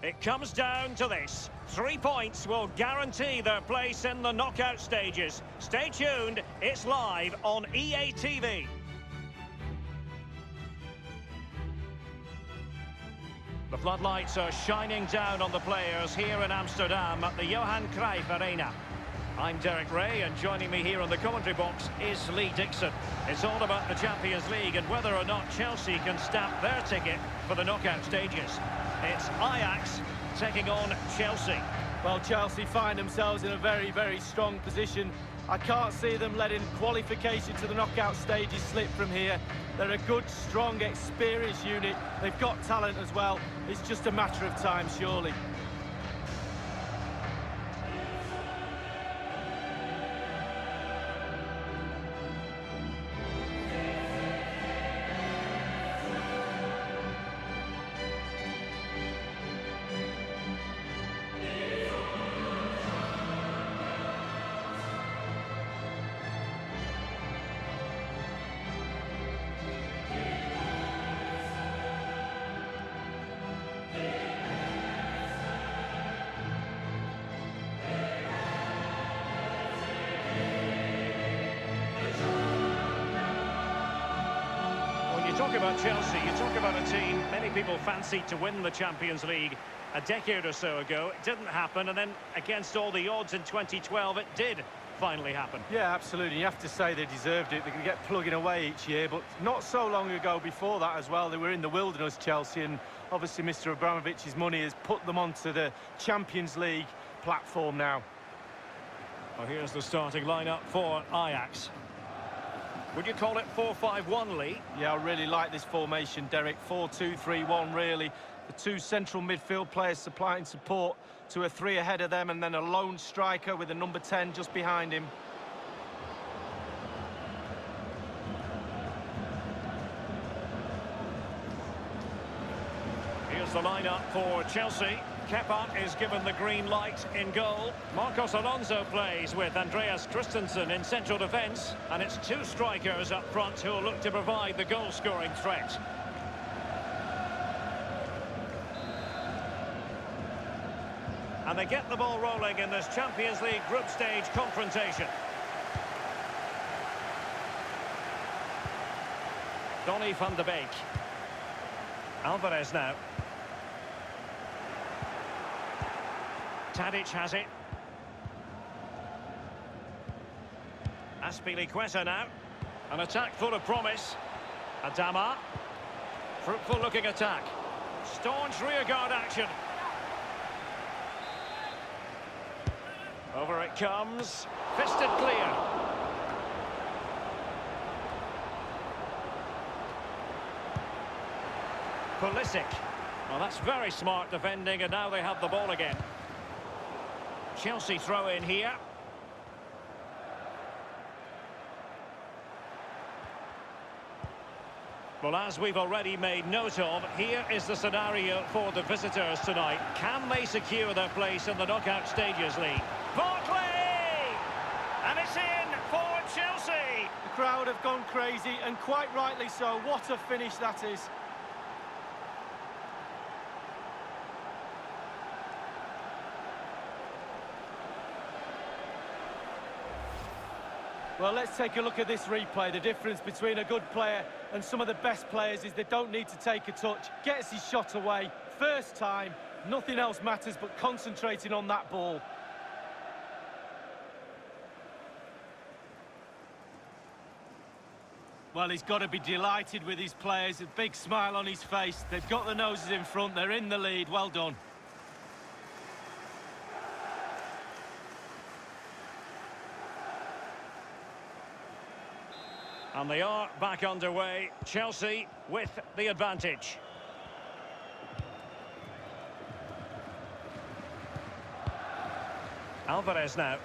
It comes down to this. 3 points will guarantee their place in the knockout stages. Stay tuned, it's live on EA TV. The floodlights are shining down on the players here in Amsterdam at the Johan Cruyff Arena. I'm Derek Ray, and joining me here on the commentary box is Lee Dixon. It's all about the Champions League and whether or not Chelsea can stamp their ticket for the knockout stages. It's Ajax taking on Chelsea. Well, Chelsea find themselves in a very, very strong position. I can't see them letting qualification to the knockout stages slip from here. They're a good, strong, experienced unit. They've got talent as well. It's just a matter of time, surely. Talk about Chelsea, you talk about a team many people fancied to win the Champions League a decade or so ago. It didn't happen, and then against all the odds in 2012 it did finally happen. Yeah, absolutely. You have to say they deserved it. They can get plugging away each year, but not so long ago before that as well, they were in the wilderness, Chelsea, and obviously Mr. Abramovich's money has put them onto the Champions League platform now. Well, here's the starting lineup for Ajax. Would you call it 4-5-1, Lee? Yeah, I really like this formation, Derek. 4-2-3-1, really. The two central midfield players supplying support to a three ahead of them, and then a lone striker with a number 10 just behind him. Here's the lineup for Chelsea. Kepa is given the green light in goal. Marcos Alonso plays with Andreas Christensen in central defence. And it's two strikers up front who will look to provide the goal-scoring threat. And they get the ball rolling in this Champions League group stage confrontation. Donny van de Beek. Alvarez now. Tadic has it. Azpilicueta now. An attack full of promise. Adama. Fruitful looking attack. Staunch rearguard action. Over it comes. Fisted clear. Pulisic. Well, that's very smart defending, and now they have the ball again. Chelsea throw in here. Well, as we've already made note of, here is the scenario for the visitors tonight. Can they secure their place in the knockout stages, Lee? Barkley! And it's in for Chelsea! The crowd have gone crazy, and quite rightly so. What a finish that is. Well, let's take a look at this replay. The difference between a good player and some of the best players is they don't need to take a touch. Gets his shot away, first time, nothing else matters but concentrating on that ball. Well, he's got to be delighted with his players, a big smile on his face. They've got the noses in front, they're in the lead, well done. And they are back underway. Chelsea with the advantage. Alvarez now.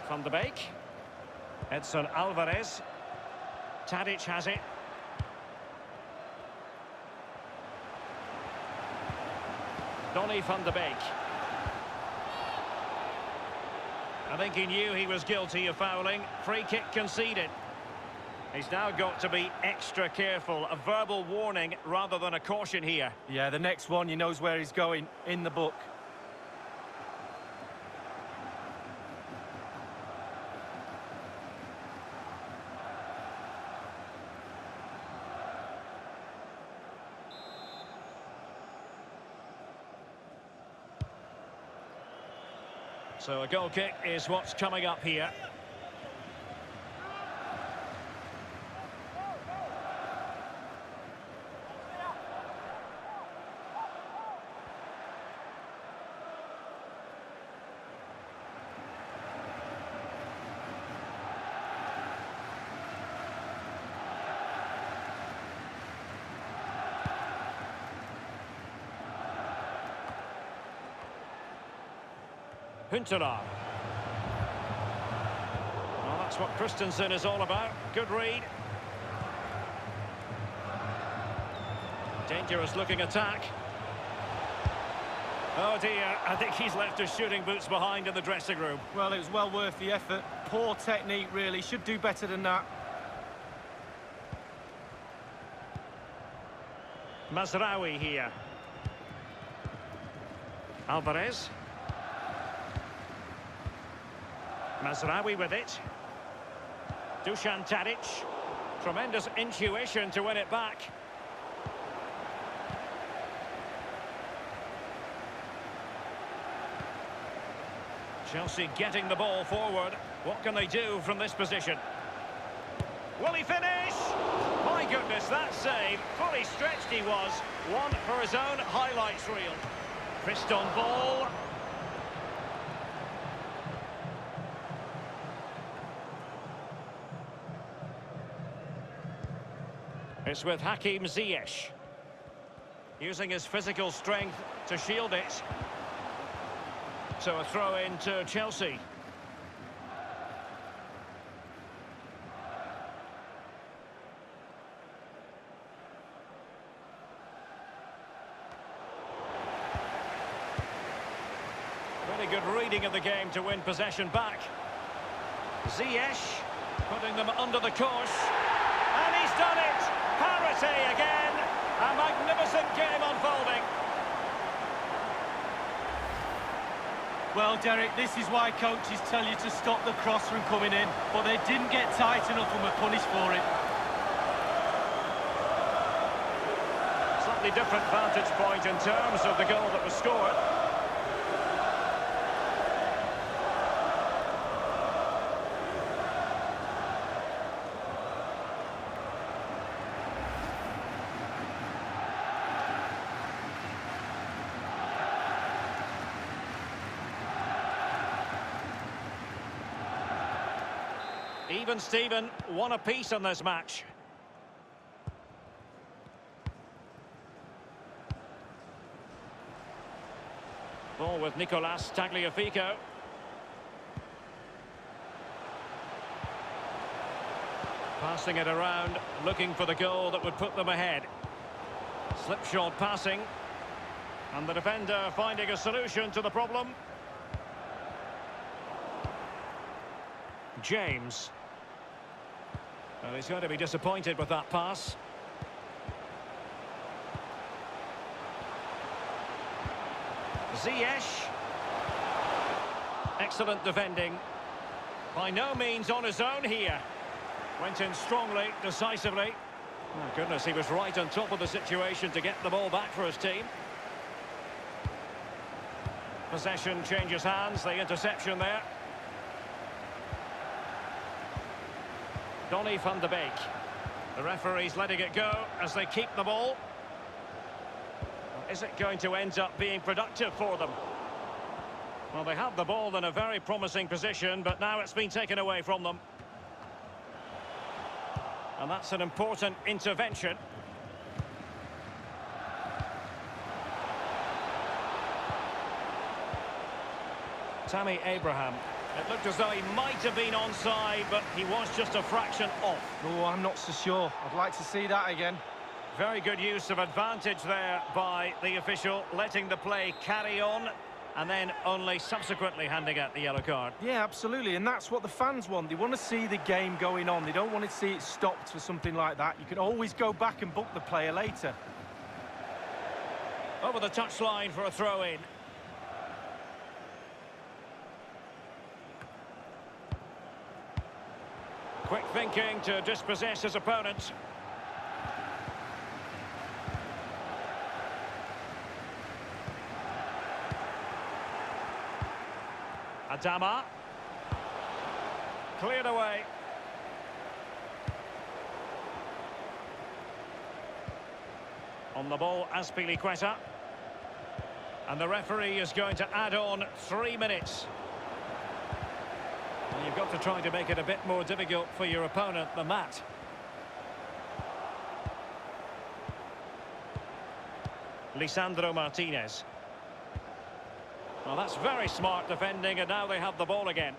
Van de Beek. Edson Alvarez. Tadic has it. Donny van de Beek. I think he knew he was guilty of fouling. Free kick conceded. He's now got to be extra careful. A verbal warning rather than a caution here. Yeah, the next one, he knows where he's going, in the book. So a goal kick is what's coming up here. Huntelaar. Well, that's what Christensen is all about. Good read. Dangerous looking attack. Oh dear, I think he's left his shooting boots behind in the dressing room. Well, it was well worth the effort. Poor technique, really. Should do better than that. Mazraoui here. Alvarez. Mazraoui with it. Dusan Tadic. Tremendous intuition to win it back. Chelsea getting the ball forward. What can they do from this position? Will he finish? My goodness, that save. Fully stretched he was. One for his own highlights reel. Fist on ball. It's with Hakim Ziyech. Using his physical strength to shield it. So a throw in to Chelsea. Really good reading of the game to win possession back. Ziyech putting them under the course. And he's done it! Parity again! A magnificent game unfolding. Well, Derek, this is why coaches tell you to stop the cross from coming in, but they didn't get tight enough and were punished for it. Slightly different vantage point in terms of the goal that was scored. Even Steven, one apiece in this match. Ball with Nicolas Tagliafico. Passing it around, looking for the goal that would put them ahead. Slipshod passing. And the defender finding a solution to the problem. James. Well, he's going to be disappointed with that pass. Ziyech. Excellent defending. By no means on his own here. Went in strongly, decisively. Oh, goodness, he was right on top of the situation to get the ball back for his team. Possession changes hands, the interception there. Donny van de Beek. The referee's letting it go as they keep the ball. Is it going to end up being productive for them? Well, they had the ball in a very promising position, but now it's been taken away from them. And that's an important intervention. Tammy Abraham. It looked as though he might have been onside, but he was just a fraction off. Oh, I'm not so sure. I'd like to see that again. Very good use of advantage there by the official, letting the play carry on. and then only subsequently handing out the yellow card. Yeah, absolutely, and that's what the fans want. They want to see the game going on. They don't want to see it stopped for something like that. You can always go back and book the player later. Over the touchline for a throw-in. Quick thinking to dispossess his opponent. Adama. Cleared away. On the ball, Azpilicueta. And the referee is going to add on 3 minutes. And you've got to try to make it a bit more difficult for your opponent than that. Lisandro Martinez. Well, that's very smart defending, and now they have the ball again.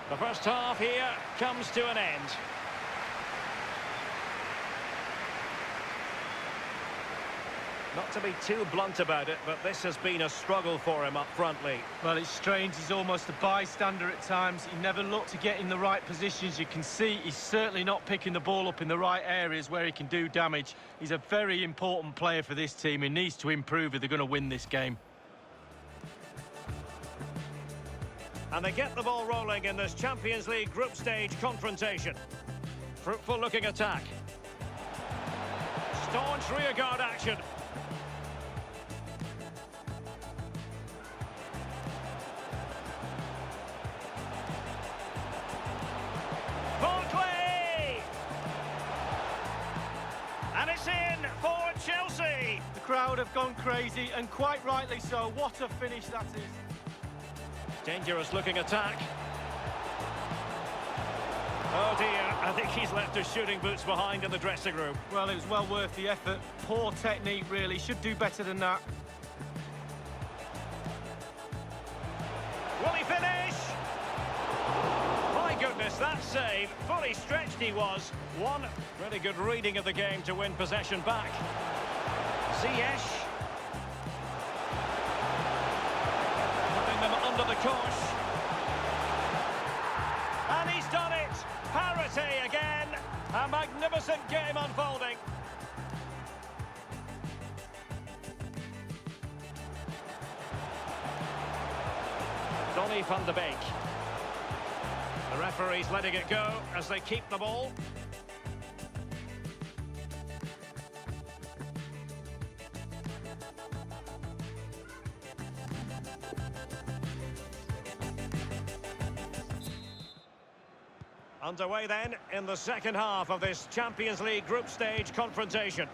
The first half here comes to an end. Not to be too blunt about it, but this has been a struggle for him up front, Lee. Well, it's strange. He's almost a bystander at times. He never looked to get in the right positions. You can see he's certainly not picking the ball up in the right areas where he can do damage. He's a very important player for this team. He needs to improve if they're going to win this game. And they get the ball rolling in this Champions League group stage confrontation. Fruitful looking attack. Staunch rearguard action. And it's in for Chelsea. The crowd have gone crazy, and quite rightly so. What a finish that is. Dangerous looking attack. Oh dear, I think he's left his shooting boots behind in the dressing room. Well, it was well worth the effort. Poor technique, really. Should do better than that. Will he finish? My goodness, that save. Fully stretched he was. One really good reading of the game to win possession back. Ziyech. Putting them under the cosh. And he's done it. Parity again. A magnificent game unfolding. Donny van de Beek. The referee's letting it go as they keep the ball. Underway then in the second half of this Champions League group stage confrontation.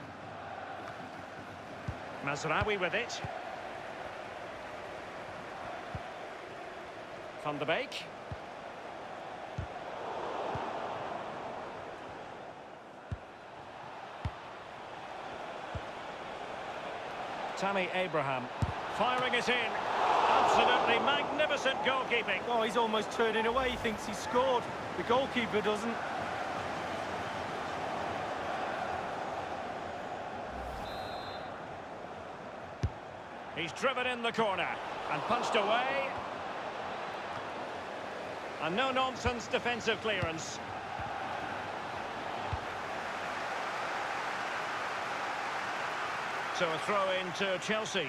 Mazraoui with it. Van de Beek. Tammy Abraham firing it in. Absolutely magnificent goalkeeping. Oh, he's almost turning away. He thinks he's scored. The goalkeeper doesn't. He's driven in the corner and punched away. A no-nonsense defensive clearance. So a throw in to Chelsea.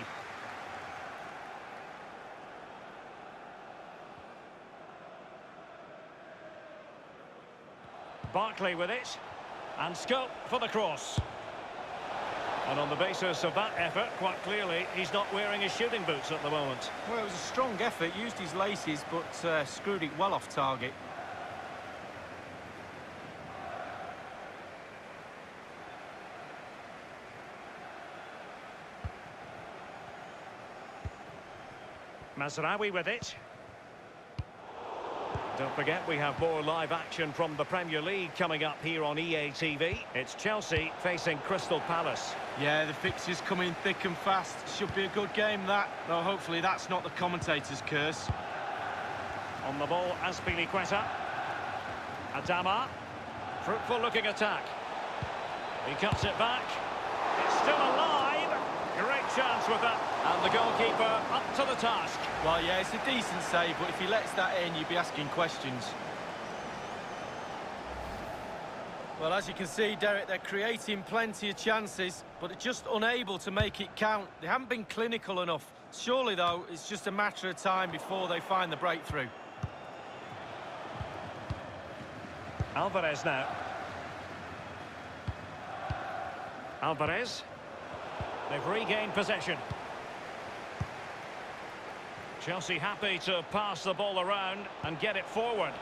Barkley with it, and scope for the cross. And on the basis of that effort, quite clearly, he's not wearing his shooting boots at the moment. Well, it was a strong effort, used his laces, but screwed it well off target. Mazraoui with it. Don't forget, we have more live action from the Premier League coming up here on EA TV. It's Chelsea facing Crystal Palace. Yeah, the fixtures coming thick and fast. Should be a good game, that. Though hopefully that's not the commentator's curse. On the ball, Azpilicueta. Adama. Fruitful looking attack. He cuts it back. It's still alive. Great chance with that. And the goalkeeper up to the task. Well, yeah, it's a decent save, but if he lets that in, you'd be asking questions. Well, as you can see, Derek, they're creating plenty of chances, but they're just unable to make it count. They haven't been clinical enough. Surely, though, it's just a matter of time before they find the breakthrough. Alvarez now. Alvarez. They've regained possession. Chelsea happy to pass the ball around and get it forward.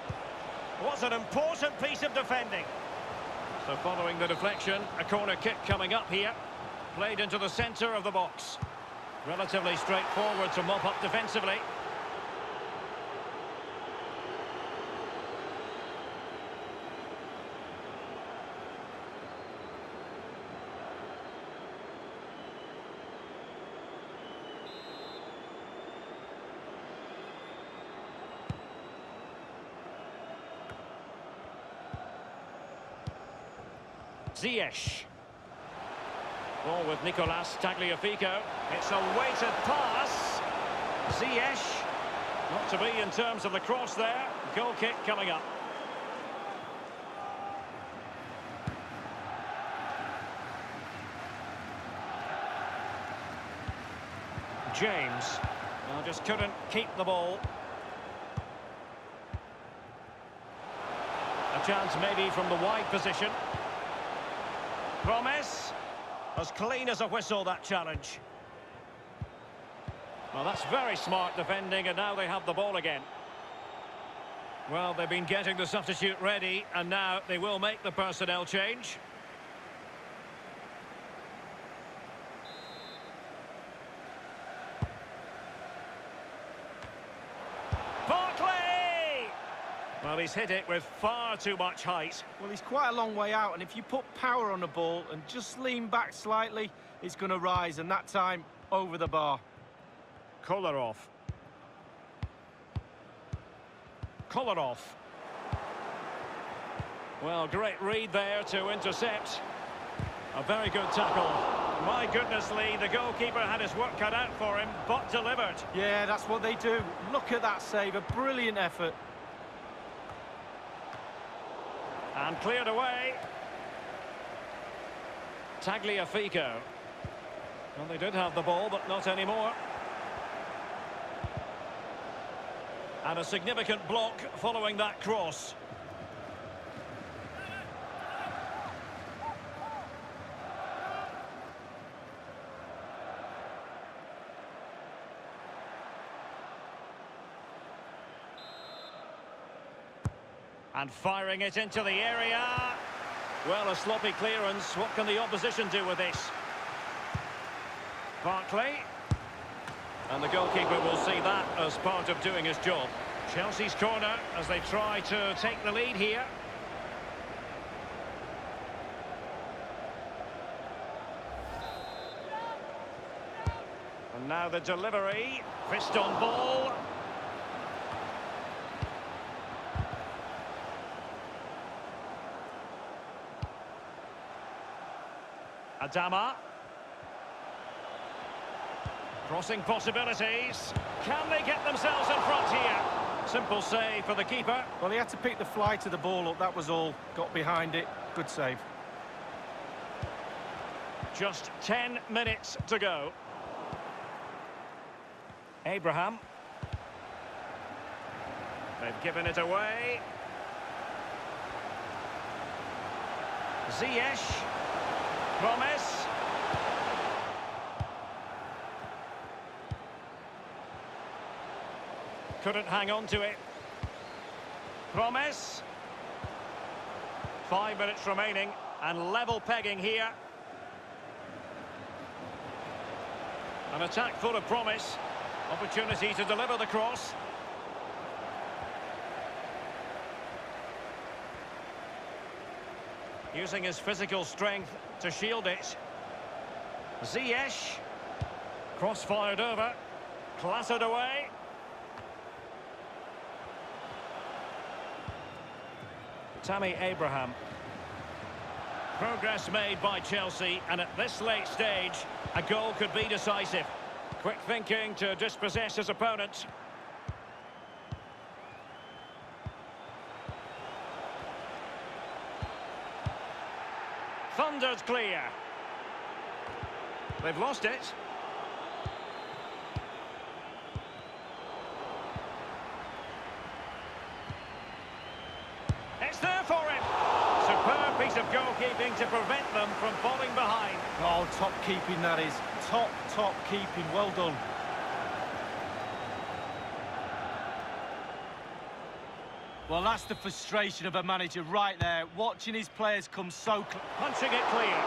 What's an important piece of defending. So following the deflection, a corner kick coming up here. Played into the centre of the box. Relatively straightforward to mop up defensively. Ziyech. Ball with Nicolas Tagliafico. It's a weighted pass. Ziyech. Not to be in terms of the cross there. Goal kick coming up. James. Well, just couldn't keep the ball. A chance maybe from the wide position. Promise. As clean as a whistle, that challenge. Well, that's very smart defending, and now they have the ball again. Well, they've been getting the substitute ready, and now they will make the personnel change. Well, he's hit it with far too much height. Well, he's quite a long way out, and if you put power on the ball and just lean back slightly, it's going to rise, and that time, over the bar. Kolarov. Kolarov. Well, great read there to intercept. A very good tackle. My goodness, Lee, the goalkeeper had his work cut out for him, but delivered. Yeah, that's what they do. Look at that save, a brilliant effort. And cleared away. Tagliafico. Well, they did have the ball, but not anymore. And a significant block following that cross. And firing it into the area. Well, a sloppy clearance. What can the opposition do with this? Barkley. And the goalkeeper will see that as part of doing his job. Chelsea's corner as they try to take the lead here. And now the delivery. Fist on ball. Adama. Crossing possibilities. Can they get themselves in front here? Simple save for the keeper. Well, he had to pick the fly to the ball up, that was all. Got behind it. Good save. Just 10 minutes to go. Abraham. They've given it away. Ziyech. Promise. Couldn't hang on to it. Promise. 5 minutes remaining and level pegging here. An attack full of promise. Opportunity to deliver the cross. Using his physical strength to shield it. Ziyech. Cross fired over. Clattered away. Tammy Abraham. Progress made by Chelsea, and at this late stage, a goal could be decisive. Quick thinking to dispossess his opponent. Thundered clear. They've lost it. It's there for him. Superb piece of goalkeeping to prevent them from falling behind. Oh, top keeping that is. Top keeping. Well done. Well, that's the frustration of a manager right there, watching his players come so close. Punching it clear.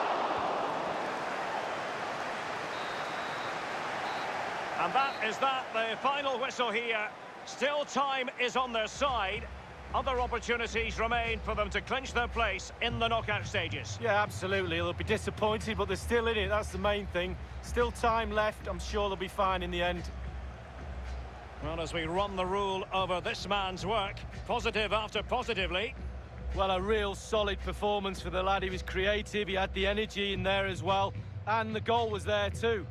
And that is the final whistle here. Still time is on their side. Other opportunities remain for them to clinch their place in the knockout stages. Yeah, absolutely. They'll be disappointed, but they're still in it. That's the main thing. Still time left. I'm sure they'll be fine in the end. Well, as we run the rule over this man's work, positive after positively. Well, a real solid performance for the lad. He was creative, he had the energy in there as well, and the goal was there too.